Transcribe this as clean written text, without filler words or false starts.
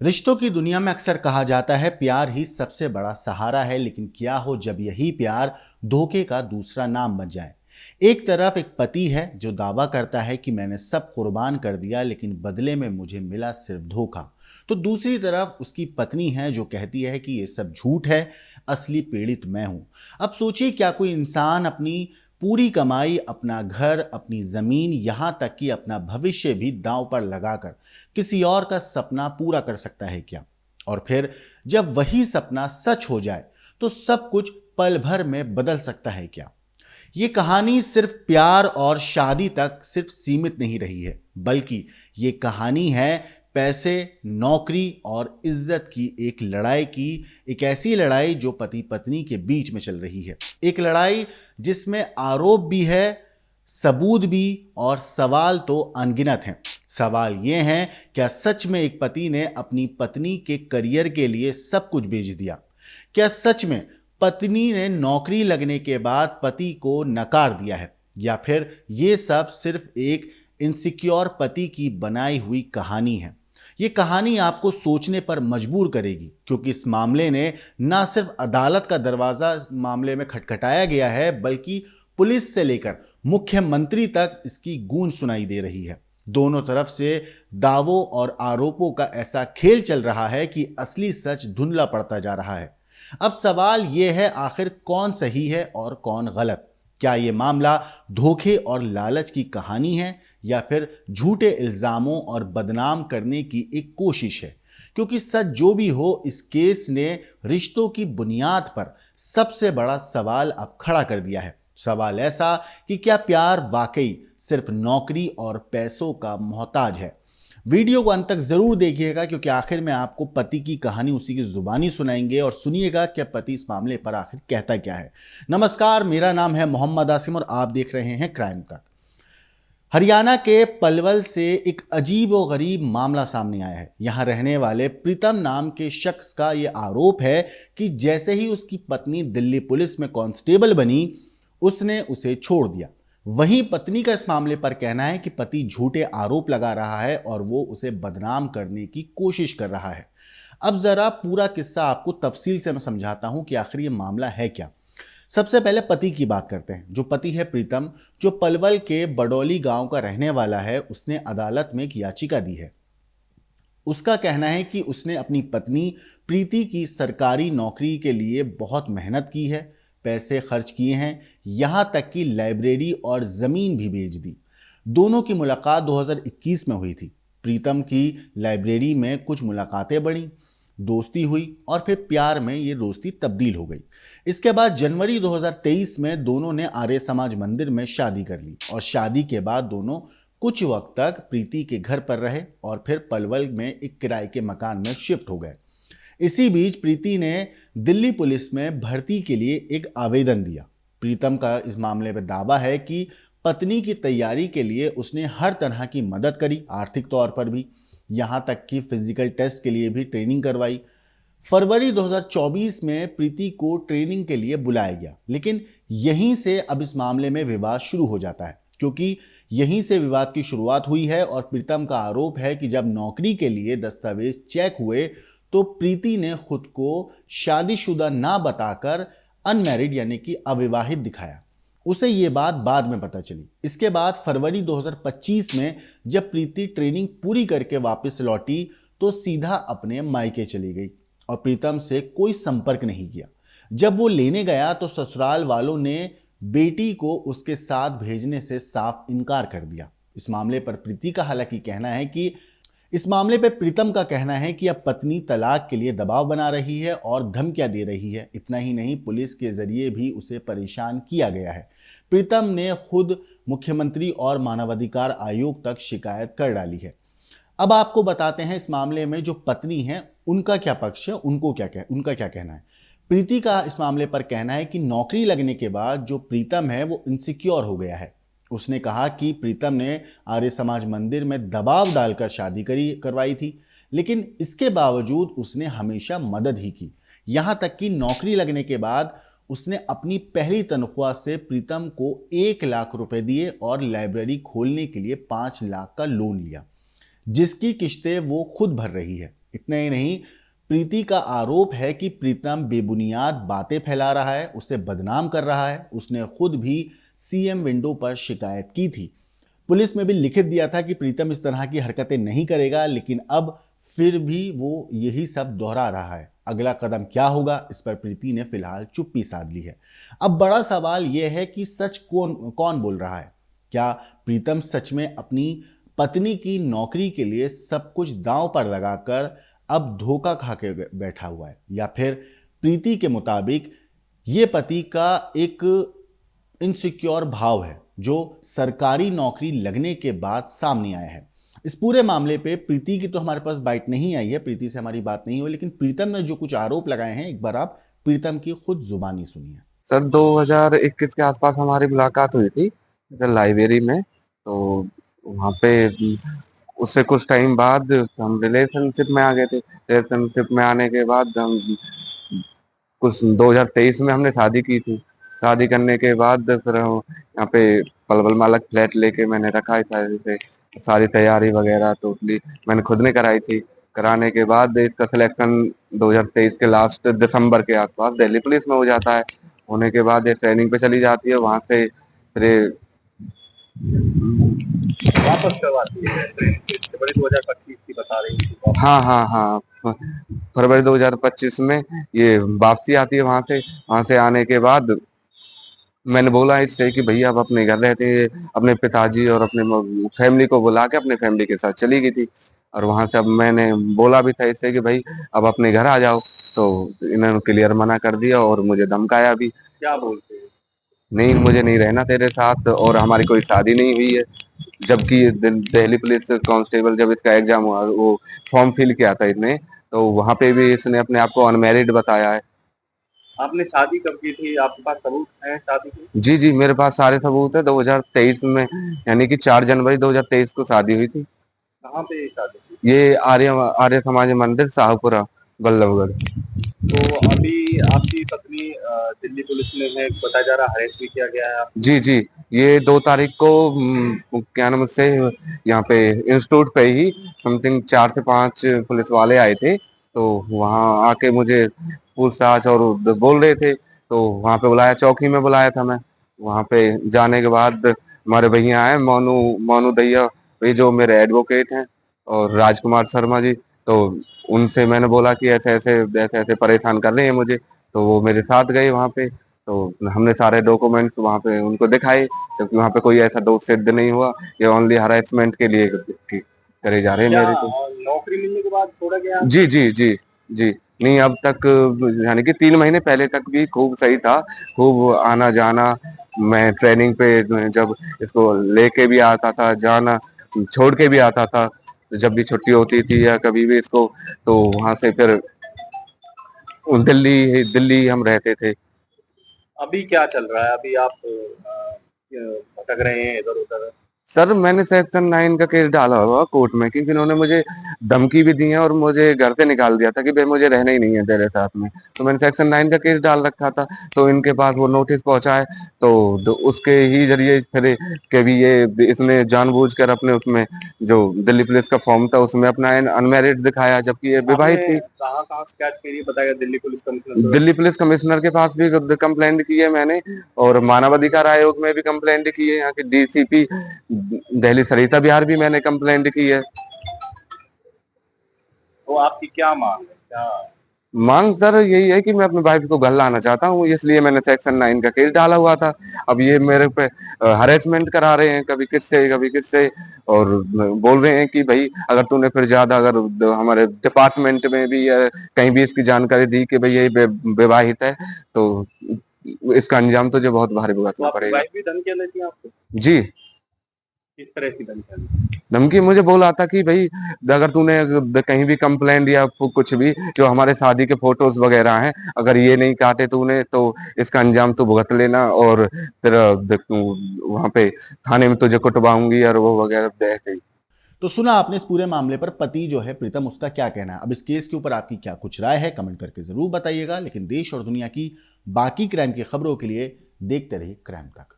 रिश्तों की दुनिया में अक्सर कहा जाता है प्यार ही सबसे बड़ा सहारा है, लेकिन क्या हो जब यही प्यार धोखे का दूसरा नाम बन जाए। एक तरफ एक पति है जो दावा करता है कि मैंने सब कुर्बान कर दिया लेकिन बदले में मुझे मिला सिर्फ धोखा। तो दूसरी तरफ उसकी पत्नी है जो कहती है कि ये सब झूठ है, असली पीड़ित मैं हूं। अब सोचिए, क्या कोई इंसान अपनी पूरी कमाई, अपना घर, अपनी जमीन, यहां तक कि अपना भविष्य भी दांव पर लगाकर किसी और का सपना पूरा कर सकता है क्या? और फिर जब वही सपना सच हो जाए तो सब कुछ पल भर में बदल सकता है क्या? ये कहानी सिर्फ प्यार और शादी तक सिर्फ सीमित नहीं रही है, बल्कि ये कहानी है पैसे, नौकरी और इज्जत की एक लड़ाई की। एक ऐसी लड़ाई जो पति पत्नी के बीच में चल रही है। एक लड़ाई जिसमें आरोप भी है, सबूत भी, और सवाल तो अनगिनत हैं। सवाल ये है, क्या सच में एक पति ने अपनी पत्नी के करियर के लिए सब कुछ बेच दिया? क्या सच में पत्नी ने नौकरी लगने के बाद पति को नकार दिया है? या फिर ये सब सिर्फ एक इनसिक्योर पति की बनाई हुई कहानी है? ये कहानी आपको सोचने पर मजबूर करेगी, क्योंकि इस मामले ने ना सिर्फ अदालत का दरवाजा इस मामले में खटखटाया गया है, बल्कि पुलिस से लेकर मुख्यमंत्री तक इसकी गूंज सुनाई दे रही है। दोनों तरफ से दावों और आरोपों का ऐसा खेल चल रहा है कि असली सच धुंधला पड़ता जा रहा है। अब सवाल यह है, आखिर कौन सही है और कौन गलत? क्या यह मामला धोखे और लालच की कहानी है, या फिर झूठे इल्जामों और बदनाम करने की एक कोशिश है? क्योंकि सच जो भी हो, इस केस ने रिश्तों की बुनियाद पर सबसे बड़ा सवाल अब खड़ा कर दिया है। सवाल ऐसा कि क्या प्यार वाकई सिर्फ नौकरी और पैसों का मोहताज है? वीडियो को अंत तक जरूर देखिएगा, क्योंकि आखिर में आपको पति की कहानी उसी की जुबानी सुनाएंगे और सुनिएगा कि पति इस मामले पर आखिर कहता क्या है। नमस्कार, मेरा नाम है मोहम्मद आसिम और आप देख रहे हैं क्राइम तक। हरियाणा के पलवल से एक अजीब व गरीब मामला सामने आया है। यहां रहने वाले प्रीतम नाम के शख्स का यह आरोप है कि जैसे ही उसकी पत्नी दिल्ली पुलिस में कांस्टेबल बनी, उसने उसे छोड़ दिया। वहीं पत्नी का इस मामले पर कहना है कि पति झूठे आरोप लगा रहा है और वो उसे बदनाम करने की कोशिश कर रहा है। अब जरा पूरा किस्सा आपको तफसील से मैं समझाता हूं कि आखिर ये मामला है क्या। सबसे पहले पति की बात करते हैं। जो पति है प्रीतम, जो पलवल के बडौली गांव का रहने वाला है, उसने अदालत में एक याचिका दी है। उसका कहना है कि उसने अपनी पत्नी प्रीति की सरकारी नौकरी के लिए बहुत मेहनत की है, पैसे खर्च किए हैं, यहां तक कि लाइब्रेरी और जमीन भी बेच दी। दोनों की मुलाकात 2021 में हुई थी। प्रीतम की लाइब्रेरी में कुछ मुलाकातें बढ़ी, दोस्ती हुई और फिर प्यार में ये दोस्ती तब्दील हो गई। इसके बाद जनवरी 2023 में दोनों ने आर्य समाज मंदिर में शादी कर ली और शादी के बाद दोनों कुछ वक्त तक प्रीति के घर पर रहे और फिर पलवल में एक किराए के मकान में शिफ्ट हो गए। इसी बीच प्रीति ने दिल्ली पुलिस में भर्ती के लिए एक आवेदन दिया। प्रीतम का इस मामले में दावा है कि पत्नी की तैयारी के लिए उसने हर तरह की मदद करी, आर्थिक तौर पर भी, यहां तक कि फिजिकल टेस्ट के लिए भी ट्रेनिंग करवाई। फरवरी 2024 में प्रीति को ट्रेनिंग के लिए बुलाया गया, लेकिन यहीं से अब इस मामले में विवाद शुरू हो जाता है, क्योंकि यहीं से विवाद की शुरुआत हुई है। और प्रीतम का आरोप है कि जब नौकरी के लिए दस्तावेज चेक हुए तो प्रीति ने खुद को शादीशुदा ना बताकर अनमैरिड यानी कि अविवाहित दिखाया। उसे ये बात बाद में पता चली। इसके बाद फरवरी 2025 में जब प्रीति ट्रेनिंग पूरी करके वापस लौटी तो सीधा अपने मायके चली गई और प्रीतम से कोई संपर्क नहीं किया। जब वो लेने गया तो ससुराल वालों ने बेटी को उसके साथ भेजने से साफ इनकार कर दिया। इस मामले पर प्रीति का हालांकि कहना है कि इस मामले पर प्रीतम का कहना है कि अब पत्नी तलाक के लिए दबाव बना रही है और धमकियां दे रही है। इतना ही नहीं, पुलिस के जरिए भी उसे परेशान किया गया है। प्रीतम ने खुद मुख्यमंत्री और मानवाधिकार आयोग तक शिकायत कर डाली है। अब आपको बताते हैं इस मामले में जो पत्नी है उनका क्या पक्ष है, उनका क्या कहना है। प्रीति का इस मामले पर कहना है कि नौकरी लगने के बाद जो प्रीतम है वो इनसिक्योर हो गया है। उसने कहा कि प्रीतम ने आर्य समाज मंदिर में दबाव डालकर शादी करवाई थी, लेकिन इसके बावजूद उसने हमेशा मदद ही की। यहां तक कि नौकरी लगने के बाद उसने अपनी पहली तनख्वाह से प्रीतम को 1 लाख रुपए दिए और लाइब्रेरी खोलने के लिए 5 लाख का लोन लिया, जिसकी किस्तें वो खुद भर रही है। इतना ही नहीं, प्रीति का आरोप है कि प्रीतम बेबुनियाद बातें फैला रहा है, उसे बदनाम कर रहा है। उसने खुद भी सीएम विंडो पर शिकायत की थी। पुलिस में भी लिखित दिया था कि प्रीतम इस तरह की हरकतें नहीं करेगा, लेकिन अब फिर भी वो यही सब दोहरा रहा है। अगला कदम क्या होगा, इस पर प्रीति ने फिलहाल चुप्पी साध ली है। अब बड़ा सवाल यह है कि सच कौन कौन बोल रहा है। क्या प्रीतम सच में अपनी पत्नी की नौकरी के लिए सब कुछ दांव पर लगाकर अब धोखा खा के बैठा हुआ है, या फिर प्रीति के मुताबिक ये पति का एक इनसिक्योर भाव है जो सरकारी नौकरी लगने के बाद सामने आया है। इस पूरे मामले पे प्रीति की तो हमारे पास बाइट नहीं आई है, प्रीति से हमारी बात नहीं हुई, लेकिन प्रीतम ने जो कुछ आरोप लगाए हैं, एक बार आप प्रीतम की खुद जुबानी सुनिए। सर 2021 के आसपास हमारी मुलाकात हुई थी इधर लाइब्रेरी में। तो वहाँ पे उससे कुछ टाइम बाद हम रिलेशनशिप में आ गए थे। रिलेशनशिप में आने के बाद हम कुछ 2023 में हमने शादी की थी। शादी करने के बाद फिर यहाँ पे पलवल मालक फ्लैट लेके मैंने रखा था। जैसे सारी तैयारी वगैरह टोटली मैंने खुद ने कराई थी। कराने के बाद इसका सिलेक्शन 2023 के लास्ट दिसंबर के आसपास दिल्ली पुलिस में हो जाता है। होने के बाद ये ट्रेनिंग पे चली जाती है। वहाँ से फिर वापस करवाती है ट्रेनिंग पे। फरवरी 2025 की बता रही थी वापस। हाँ हाँ हाँ, फरवरी 2025 में ये वापसी आती है। वहाँ से आने के बाद मैंने बोला इससे कि भैया अब अपने घर रहते हैं। अपने पिताजी और अपने फैमिली को बुला के अपने फैमिली के साथ चली गई थी। और वहां से अब मैंने बोला भी था इससे कि भाई अब अपने घर आ जाओ। तो इन्होंने क्लियर मना कर दिया और मुझे धमकाया भी। क्या बोलते हैं? नहीं, मुझे नहीं रहना तेरे साथ और हमारी कोई शादी नहीं हुई है। जबकि दिल्ली पुलिस कांस्टेबल जब इसका एग्जाम हुआ, वो फॉर्म फिल किया था इसने, तो वहां पे भी इसने अपने आप को अनमैरिड बताया है। आपने शादी कब की थी? आपके पास सबूत है शादी के? जी जी, मेरे पास सारे सबूत है। 2023 में यानी कि 4 जनवरी 2023 को शादी हुई थी। कहाँ पे ये शादी थी? ये आर्य आर्य समाज मंदिर शाहपुरा बल्लभगढ़। तो अभी आपकी पत्नी दिल्ली पुलिस में है, बताया जा रहा है अरेस्ट भी किया गया है आपको। जी जी, ये 2 तारीख को क्या नाम से यहाँ पे इंस्टीट्यूट पे ही समथिंग 4 से 5 पुलिस वाले आए थे। तो वहाँ आके मुझे पूछताछ और बोल रहे थे। तो वहाँ पे बुलाया, चौकी में बुलाया था मैं। वहाँ पे जाने के बाद हमारे भैया आए, मोनू मोनू दैया, ये जो मेरे एडवोकेट हैं, और राजकुमार शर्मा जी। तो उनसे मैंने बोला कि ऐसे ऐसे परेशान कर रहे हैं मुझे। तो वो मेरे साथ गए वहाँ पे। तो हमने सारे डॉक्यूमेंट्स वहाँ पे उनको दिखाए, क्योंकि वहाँ पे कोई ऐसा दोष सिद्ध नहीं हुआ। ये ओनली हरासमेंट के लिए करे जा रहे हैं क्या मेरे को। नौकरी मिलने के बाद छोड़ा गया आपको? जी जी जी जी। नहीं, अब तक यानी कि 3 महीने पहले तक भी खूब सही था। खूब आना जाना। मैं ट्रेनिंग पे जब इसको लेके भी आता था, जाना छोड़ के भी आता था। तो जब भी छुट्टी होती थी या कभी भी इसको, तो वहां से फिर दिल्ली दिल्ली हम रहते थे। अभी क्या चल रहा है? अभी आप भटक रहे हैं इधर उधर? सर मैंने सेक्शन 9 का केस डाला हुआ कोर्ट में, क्योंकि इन्होंने मुझे धमकी भी दी है और मुझे घर से निकाल दिया था कि भाई मुझे रहना ही नहीं है तेरे साथ में। तो मैंने सेक्शन 9 का केस डाल रखा था। तो इनके पास वो नोटिस पहुंचा है। तो उसके ही जरिए फिर के भी ये इसने जानबूझकर अपने उसमें जो दिल्ली पुलिस का फॉर्म था उसमें अपना अनमैरिड दिखाया, जबकि ये विवाहित आपने थी। कहाँ कहाँ शिकायत की? बताया Delhi police commissioner? Delhi police commissioner के पास भी कंप्लेंट की है मैंने, और मानवाधिकार आयोग में भी कंप्लेंट की है। यहाँ के डीसीपी दिल्ली सरिता बिहार भी मैंने कंप्लेंट की है। तो आपकी क्या मांग है? क्या? मांग सर यही है कि मैं अपनी वाइफ को घर लाना चाहता हूँ, इसलिए मैंने सेक्शन 9 का केस डाला हुआ था। अब ये मेरे पे हरेसमेंट करा रहे हैं, कभी किससे कभी किससे। और बोल रहे हैं कि भाई अगर तूने फिर ज्यादा अगर हमारे डिपार्टमेंट में भी या कहीं भी इसकी जानकारी दी कि भाई ये विवाहित है, तो इसका अंजाम तुझे बहुत भारी तो भुगतना आपकी पड़ेगा। वाइफ भी धमकियां देती है आपको? जी। किस तरह की धमकियां? धमकी मुझे बोला था कि भाई अगर तूने कहीं भी कंप्लेंट या कुछ भी, जो हमारे शादी के फोटोज वगैरह हैं, अगर ये नहीं काटे तूने तो इसका अंजाम तू भुगत लेना, और तेरा वहां पे थाने में तुझे कुटवाऊंगी और वो वगैरह ऐसे ही। तो सुना आपने इस पूरे मामले पर पति जो है प्रीतम, उसका क्या कहना है। अब इस केस के ऊपर आपकी क्या कुछ राय है, कमेंट करके जरूर बताइएगा। लेकिन देश और दुनिया की बाकी क्राइम की खबरों के लिए देखते रहिए क्राइम तक।